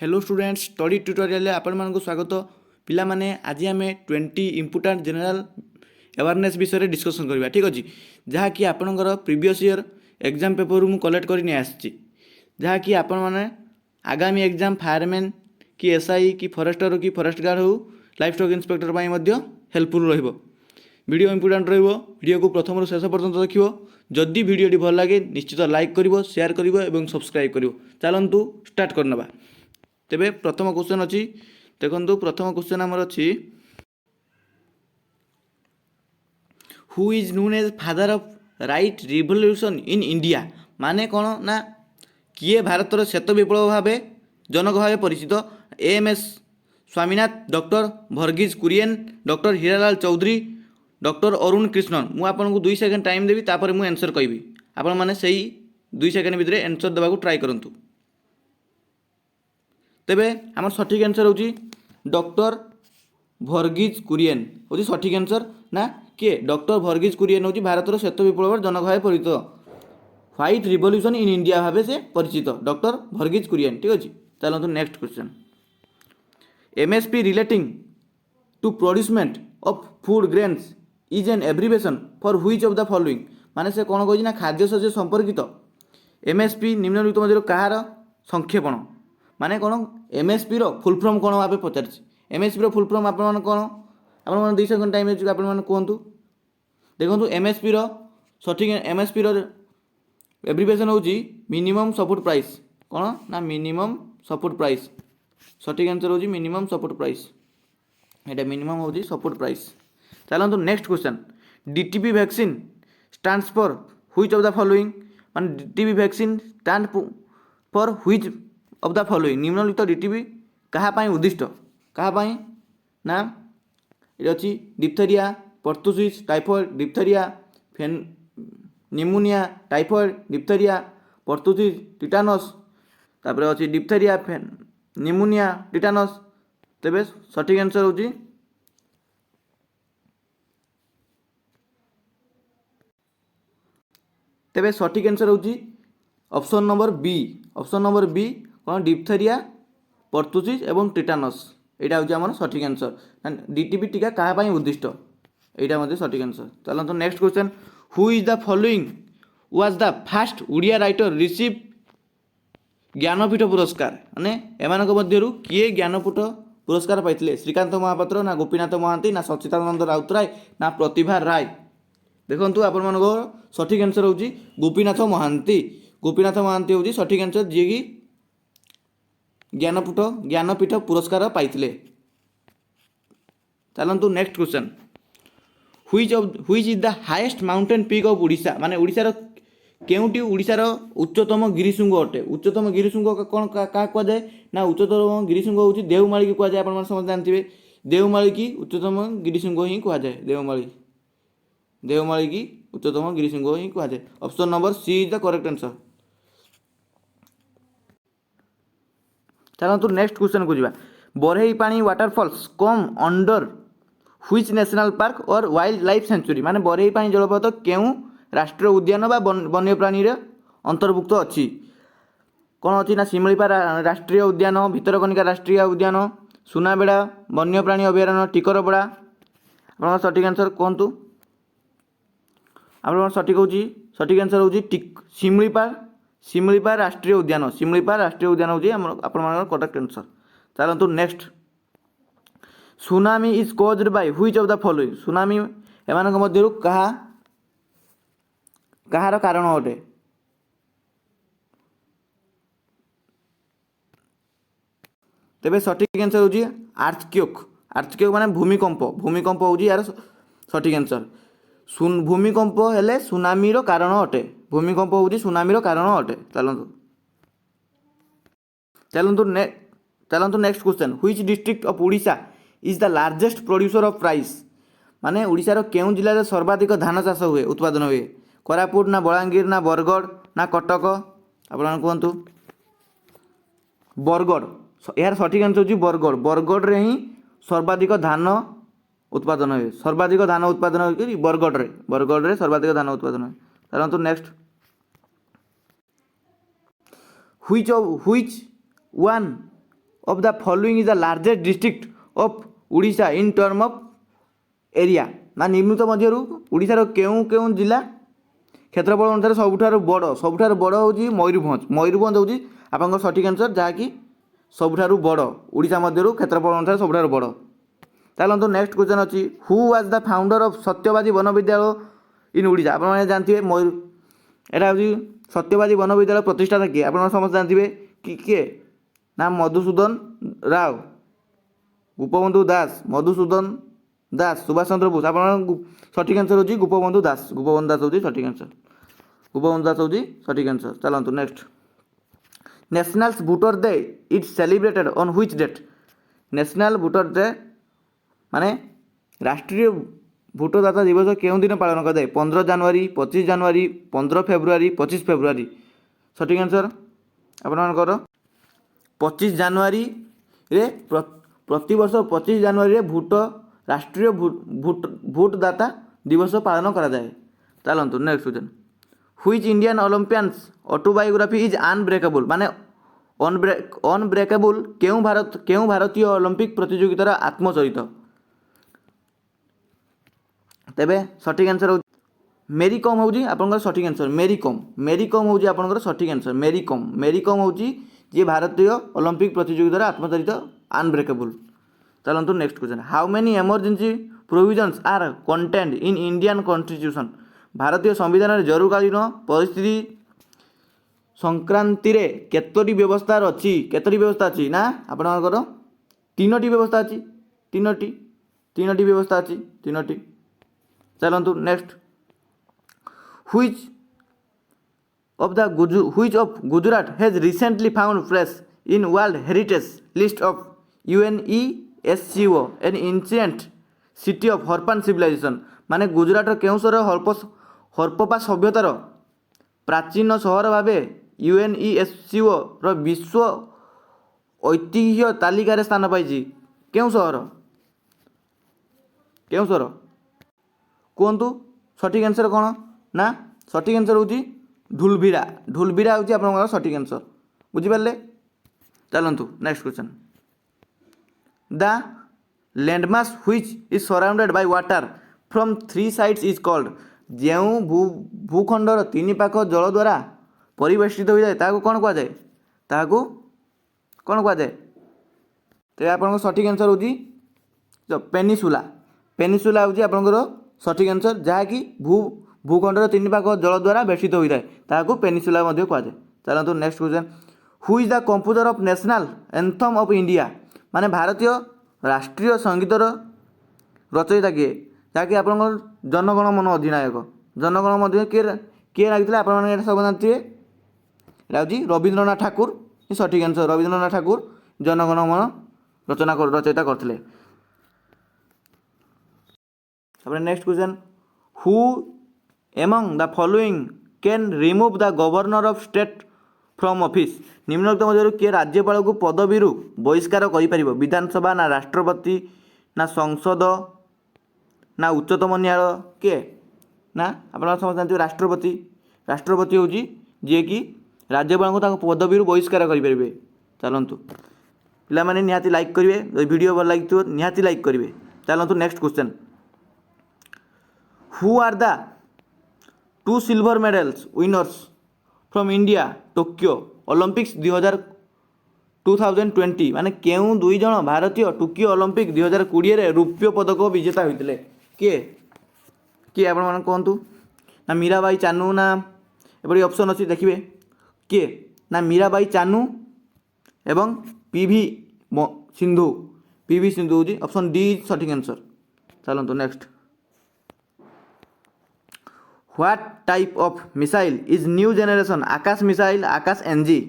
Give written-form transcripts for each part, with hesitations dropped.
Hello students study tutorial आपण मानक स्वागत पिला माने आज आम 20 इम्पोर्टाट जनरल अवेयरनेस विषय डिस्कसन करवा ठीक अच्छे जहाँकि आपणकर प्रीवियस ईयर एग्जाम पेपर मु कलेक्ट कर जहाँकि आपण मैंने आगामी एग्जाम फायरमैन कि एसआई कि फॉरेस्टर कि फॉरेस्ट गार्ड हो लाइफ स्टॉक इंस्पेक्टर हेल्पफुल रहिबो। वीडियो इंपोर्टेंट रहिबो। वीडियो को प्रथम शेष पर्यंत देखियो। जदि वीडियो भल लगे निश्चित लाइक करिवो शेयर करिवो एवं सब्सक्राइब करिवो। चलंतु स्टार्ट करनबा। तेबे प्रथम क्वेश्चन अच्छी देखो प्रथम क्वेश्चन आमर अच्छी who is known as father of right revolution in India माने कौन ना किए भारतर श्वेत विप्लव भाव जनक भाव परिचित MS Swaminath doctor Verghese Kurien doctor Hiralal Chaudhary doctor Arun Krishnan मु आपको 2 सेकेंड टाइम देवी तापर मु आंसर कहबी आपण माने सही 2 सेकेंड भितर आंसर देवाक ट्राई करंतु। तेबे आम सठिक आंसर होची डॉक्टर भर्गीज कुरियन होची सठिक आंसर ना किए डॉक्टर भर्गीज कुरियन होची भारतर श्वेत विप्लव जनक भाव परिचित व्हाइट रिवोल्यूशन इन इंडिया भाव से परिचित डॉक्टर भर्गीज कुरियन ठीक अच्छे। चलते next question MSP relating to procurement of food grains is an abbreviation for which of the following माने से कौन कही ना खाद्य शस्य संपर्कित एमएसपी निम्नलिखित मध्य कହାର संक्षेपण माने कौन एमएसपी रो फुल फॉर्म कौन भाव पचार एमएसपी रो फुल फॉर्म आपण कौन आप 2 सेकेंड टाइम कहतु देखो एमएसपी रो सठिक एमएसपी रो एब्रिवेशन होची मिनिमम सपोर्ट प्राइस कौन ना मिनिमम सपोर्ट प्राइस सठिक आंसर होची मिनिमम सपोर्ट प्राइस एटा मिनिमम होची सपोर्ट प्राइस। चलते next question DTP vaccine stands for which of the following मान DTP vaccine stand for which of the following निम्नलिखित DTP कहाँ उद्दिष्ट कहाँ ना ये अच्छी diphtheria pertussis typhoid diphtheria pneumonia typhoid diphtheria pertussis tetanus तापर अच्छी डिप्थेरिया निमोनिया टिटानस तेबे सठिक आंसर होची तेबे सठिक आंसर होची ऑप्शन नंबर बी कौन डिप्थेरिया पर्टुसिस एवं टिटानस यहाँ हूँ आम सठिक आंसर डीटीपी टीका क्या उद्दिष्ट यहाँ सठिक आंसर। चलते next question who is the following was the fast Odia writer receive Jnanpith पुरस्कार माने एमानक मध्यरु किए ज्ञानपीठ पुरस्कार पाइथिले श्रीकांत महापात्र ना गोपीनाथ महांती ना सच्चिदानंद राउतराय ना प्रतिभा राय देखो आपण मानक सठिक आंसर होची गोपीनाथ महांती होची सठिक आंसर जी कि ज्ञानपीठ पुरस्कार पाइथिले। चलंतु next question which is the highest mountain peak of Odisha माने ओडिशा रो केउटी ओडिशा रो उच्चतम गिरिशृंग अटे उच्चतम गिरिशृंग कौन क्या कहुए ना उच्चतम गिरिशृंग होची देवमाली की कहुए आपण समझ जानथिबे देवमाली की उच्चतम गिरिशृंग ही कहुए देवमाली की उच्चतम गिरिशृंग ही कहुए। Option number C is the correct answer. चलते नेक्स्ट क्वेश्चन को जावा Barehipani waterfalls come under which national park or wildlife sanctuary माने बरही पानी जलप्रपात केउ राष्ट्रीय उद्यान बा वन्यप्राणी अंतर्भुक्त अच्छी कौन अच्छी ना शिमिलीपाल राष्ट्रीय उद्यान भितरकनिका राष्ट्रीय उद्यान सुनाबेड़ा वन्यप्राणी अभयारण्य टिकरपड़ा आप सठिक आंसर कहतु आप सठिक सठिक आंसर हूँ शिमिलीपाल राष्ट्रीय उद्यान हूँ आप करेक्ट आंसर। चलते next tsunami is caused by which of the following tsunami एमानक मध्यरु कହାର कारण अटे तेबे सठिक आंसर होची आर्थक्वेक माने भूमिकंप होची यार सठिक आंसर भूमिकंप हेले सुनामी रो कारण अटे भूमिकंप होची सुनामी रो कारण अटे। चलंतु next question which district of Odisha is the largest producer of rice माने ओडिशा रो केउ जिल्ला रे सर्वाधिक धान चाष हुए उत्पादन हुए कोरापुट ना बलांगीर ना बरगढ़ ना कटक आप कहतु बरगढ़ यार सठिक आंसर होची बरगढ़ रे ही सर्वाधिक धान उत्पादन हुए बरगढ़ रे सर्वाधिक धान उत्पादन हुए। चलते next which one of the following is the largest district of Odisha in term of area ନା ନିମ୍ନୁତ ମଧ୍ୟରୁ ଓଡ଼ିଶାର କେଉଁ କେଉଁ ଜିଲ୍ଲା କ୍ଷେତ୍ରଫଳ ଅନୁସାରେ ସବୁଠାରୁ ବଡ଼ ହେଉଛି ମୟୂରଭଞ୍ଜ। ମୟୂରଭଞ୍ଜ ହେଉଛି ଆପଣଙ୍କର ସଠିକ୍ ଆନ୍ସର, ଯାହାକି ସବୁଠାରୁ ବଡ଼ ଓଡ଼ିଶା ମଧ୍ୟରୁ କ୍ଷେତ୍ରଫଳ ଅନୁସାରେ ସବୁଠାରୁ ବଡ଼। ଚାଲନ୍ତୁ ନେକ୍ସଟ କ୍ୱେଶ୍ଚନ୍ ଅଛି, who was the founder of Satyabadi Bana Vidyalaya in Odisha. ଆପଣମାନେ ଜାଣିଥିବେ ଏଇଟା ହେଉଛି ସତ୍ୟବାଦୀ ବନ ବିଦ୍ୟାଳୟ ପ୍ରତିଷ୍ଠାତା କିଏ? ଆପଣମାନେ ସମସ୍ତେ ଜାଣିଥିବେ କିଏ? ନା ମଧୁସୂଦନ ରାଓ, ଗୋପବନ୍ଧୁ ଦାସ, ମଧୁସୂଦନ ଦାସ, ସୁଭାଷ ଚନ୍ଦ୍ର ବୋଷ। ଆପଣଙ୍କ ସଠିକ୍ ଆନ୍ସର ହେଉଛି ଗୋପବନ୍ଧୁ ଦାସ। ଗୋପବନ୍ଧୁ ଦାସ ହେଉଛି ସଠିକ୍ ଆନ୍ସର। ଗୋପବନ୍ଧୁ ଦାସ ହେଉଛି ସଠିକ୍ ଆନ୍ସର। ଚାଲନ୍ତୁ next, national voter day it celebrated on which date? National voter day ମାନେ ରାଷ୍ଟ୍ରୀୟ ଭୋଟଦାତା ଦିବସ କେଉଁ ଦିନ ପାଳନ କରାଯାଏ? 15 ଜାନୁଆରୀ, 25 ଜାନୁଆରୀ, 15 ଫେବୃଆରୀ, 25 ଫେବୃଆରୀ। ସଠିକ୍ ଆନ୍ସର ଆପଣମାନଙ୍କର 25 ଜାନୁଆରୀରେ ପ୍ରତିବର୍ଷ 25 ଜାନୁଆରୀରେ ରାଷ୍ଟ୍ରୀୟ ଭୋଟଦାତା ଦିବସ ପାଳନ କରାଯାଏ। ଚାଲନ୍ତୁ next question, which Indian Olympians autobiography is unbreakable? ମାନେ ଅନବ୍ରେକେବୁଲ୍ କେଉଁ ଭାରତୀୟ ଅଲିମ୍ପିକ୍ ପ୍ରତିଯୋଗିତାର ଆତ୍ମଚରିତ? ତେବେ ସଠିକ୍ ଆନ୍ସର ହେଉଛି ମେରି କମ୍ ହେଉଛି ଆପଣଙ୍କର ସଠିକ୍ ଆନ୍ସର। ମେରି କମ୍ ହେଉଛି ଆପଣଙ୍କର ସଠିକ୍ ଆନ୍ସର। ମେରି କମ୍ ହେଉଛି ଯିଏ ଭାରତୀୟ ଅଲିମ୍ପିକ୍ ପ୍ରତିଯୋଗିତାର ଆତ୍ମଚରିତ ଅନବ୍ରେକେବୁଲ୍। ଚାଲନ୍ତୁ next question, how many emergency provisions R content in Indian constitution? ଭାରତୀୟ ସମ୍ବିଧାନରେ ଜରୁରୀକାଳୀନ ପରିସ୍ଥିତି ସଂକ୍ରାନ୍ତିରେ କେତୋଟି ବ୍ୟବସ୍ଥା ଅଛି? ନା ଆପଣଙ୍କର ତିନୋଟି ବ୍ୟବସ୍ଥା ଅଛି। ତିନୋଟି ବ୍ୟବସ୍ଥା ଅଛି, ତିନୋଟି। ଚାଲନ୍ତୁ next, which of Gujarat has recently found place in World Heritage List of UNESCO an ancient city of Harappan civilization? ମାନେ ଗୁଜରାଟର କେଉଁ ସହର ହରପ୍ପା ସଭ୍ୟତାର ପ୍ରାଚୀନ ସହର ଭାବେ ୟୁଏନ୍ଇଏସ୍ସିଓର ବିଶ୍ୱ ଐତିହ୍ୟ ତାଲିକାରେ ସ୍ଥାନ ପାଇଛି? କେଉଁ ସହର କୁହନ୍ତୁ? ସଠିକ୍ ଆନ୍ସର କ'ଣ? ନା ସଠିକ୍ ଆନ୍ସର ହେଉଛି ଢୁଲଭିରା ହେଉଛି ଆପଣଙ୍କର ସଠିକ୍ ଆନ୍ସର। ବୁଝିପାରିଲେ? ଚାଲନ୍ତୁ next question, the landmass which is surrounded by water from 3 sides is called? ଯେଉଁ ଭୂଖଣ୍ଡର 3 ପାଖ ଜଳ ଦ୍ୱାରା ପରିବେଷ୍ଟିତ ହୋଇଥାଏ ତାହାକୁ କ'ଣ କୁହାଯାଏ? ତେବେ ଆପଣଙ୍କ ସଠିକ୍ ଆନ୍ସର ହେଉଛି ପେନିସୁଲା ହେଉଛି ଆପଣଙ୍କର ସଠିକ୍ ଆନ୍ସର, ଯାହାକି ଭୂଖଣ୍ଡର 3 ପାଖ ଜଳ ଦ୍ୱାରା ବେଷ୍ଟିତ ହୋଇଥାଏ ତାହାକୁ ପେନିସୁଲା ମଧ୍ୟ କୁହାଯାଏ। ଚାଲନ୍ତୁ next question, who is the composer of national anthem of India? ମାନେ ଭାରତୀୟ ରାଷ୍ଟ୍ରୀୟ ସଙ୍ଗୀତର ରଚୟିତା କିଏ? ଯାହାକି ଆପଣଙ୍କର ଜନଗଣ ମନ ଅଧିନାୟକ। ଜନଗଣ ମନ କିଏ ଲାଗିଥିଲା? ଆପଣମାନେ ଏଇଟା ସବୁ ଜାଣିଥିବେ, ଏଇଟା ହେଉଛି ରବୀନ୍ଦ୍ରନାଥ ଠାକୁର। ସଠିକ୍ ଆନ୍ସର, ରବୀନ୍ଦ୍ରନାଥ ଠାକୁର ଜନଗଣ ମନ ରଚୟିତା କରିଥିଲେ। ତାପରେ next question, who among the following can remove the governor of state from office? ନିମ୍ନଲିଖିତ ମଧ୍ୟରୁ କିଏ ରାଜ୍ୟପାଳକୁ ପଦବୀରୁ ବହିଷ୍କାର କରିପାରିବ? ବିଧାନସଭା, ନା ରାଷ୍ଟ୍ରପତି, ନା ସଂସଦ, ନା ଉଚ୍ଚତମ ନ୍ୟାୟାଳୟ? କିଏ? ନା ଆପଣମାନେ ସମସ୍ତେ ଜାଣିଥିବେ ରାଷ୍ଟ୍ରପତି ହେଉଛି ଯିଏକି ରାଜ୍ୟପାଳଙ୍କୁ ତାଙ୍କ ପଦବୀରୁ ବହିଷ୍କାର କରିପାରିବେ। ଚାଲନ୍ତୁ ପିଲାମାନେ ନିହାତି ଲାଇକ୍ କରିବେ, ଯଦି ଭିଡ଼ିଓ ଭଲ ଲାଗିଥିବ ନିହାତି ଲାଇକ୍ କରିବେ। ଚାଲନ୍ତୁ next question, who R the 2 silver medals winners from India Tokyo Olympics 2020? ମାନେ କେଉଁ 2 ଜଣ ଭାରତୀୟ ଟୋକିଓ ଅଲିମ୍ପିକ୍ 2020ରେ ରୌପ୍ୟ ପଦକ ବିଜେତା ହୋଇଥିଲେ? କିଏ ଆପଣମାନେ କୁହନ୍ତୁ? ନା ମୀରାବାଇ ଚାନୁ, ନା ଏପରି ଅପସନ୍ ଅଛି ଦେଖିବେ, କିଏ? ନା ମୀରାବାଇ ଚାନୁ ଏବଂ ପିଭି ସିନ୍ଧୁ ହେଉଛି ଅପସନ୍ ଡି ସଠିକ୍ ଆନ୍ସର। ଚାଲନ୍ତୁ next, what type of missile is new generation Akash missile, Akash NG?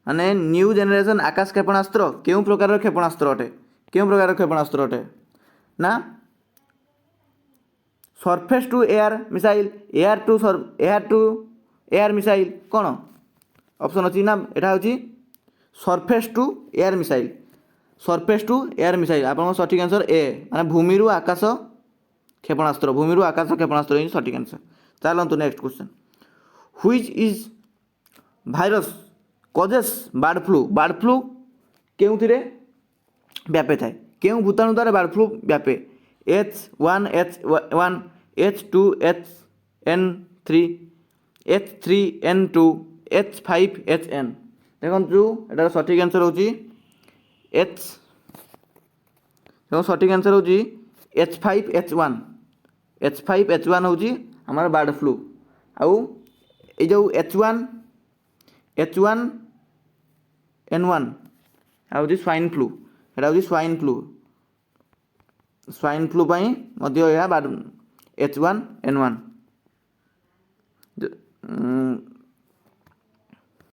ମାନେ ନ୍ୟୁ ଜେନେରେସନ୍ ଆକାଶ କ୍ଷେପଣାସ୍ତ୍ର କେଉଁ ପ୍ରକାରର କ୍ଷେପଣାସ୍ତ୍ର ଅଟେ? ନା surface to air missile, air to air missile? କ'ଣ ଅପସନ୍ ଅଛି? ନା ଏଇଟା ହେଉଛି ସରଫେସ୍ ଟୁ ଏୟାର ମିସାଇଲ୍। ଆପଣଙ୍କ ସଠିକ୍ ଆନ୍ସର ଏ, ମାନେ ଭୂମିରୁ ଆକାଶ କ୍ଷେପଣାସ୍ତ୍ର ହିଁ ସଠିକ୍ ଆନ୍ସର। ଚାଲନ୍ତୁ next question, which is virus causes bird flu? କେଉଁଥିରେ ବ୍ୟାପେ ଥାଏ? କେଉଁ ଭୂତାଣୁ ଦ୍ୱାରା bird flu ବ୍ୟାପେ? H1H1, H2HN3, H3N2, H5HN। ଦେଖନ୍ତୁ ଏଟାର ସଠିକ୍ ଆନ୍ସର୍ ହେଉଛି ସଠିକ୍ ଆନ୍ସର୍ ହେଉଛି H5H1। H5H1 ହେଉଛି ଆମର ବାର୍ଡ଼ ଫ୍ଲୁ। ଆଉ ଏଇ ଯେଉଁ H1N1 ହେଉଛି ସ୍ୱାଇନ୍ ଫ୍ଲୁ। ଏଇଟା ହେଉଛି ସ୍ୱାଇନ୍ ଫ୍ଲୁ ପାଇଁ ମଧ୍ୟ ଏହା H1N1।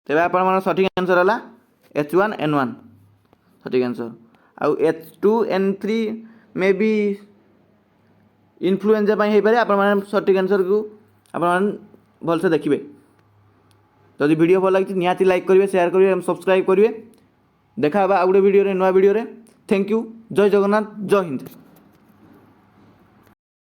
ତେବେ ଆପଣଙ୍କର ସଠିକ୍ ଆନ୍ସର୍ ହେଲା H1N1 ସଠିକ୍ ଆନ୍ସର୍। ଆଉ H2N3 ମେ ବି ଇନଫ୍ଲୁଏଞ୍ଜା ପାଇଁ ହେଇପାରେ। ଆପଣମାନେ ସଠିକ୍ ଆନ୍ସର୍କୁ ଆପଣମାନେ ଭଲସେ ଦେଖିବେ। ଯଦି ଭିଡ଼ିଓ ଭଲ ଲାଗିଛି ନିହାତି ଲାଇକ୍ କରିବେ, ସେୟାର କରିବେ ଏବଂ ସବସ୍କ୍ରାଇବ୍ କରିବେ। ଦେଖା ହେବା ଆଉ ଗୋଟେ ଭିଡ଼ିଓରେ, ନୂଆ ଭିଡ଼ିଓରେ। Thank you. ଜୟ ଜଗନ୍ନାଥ, ଜୟ ହିନ୍ଦ।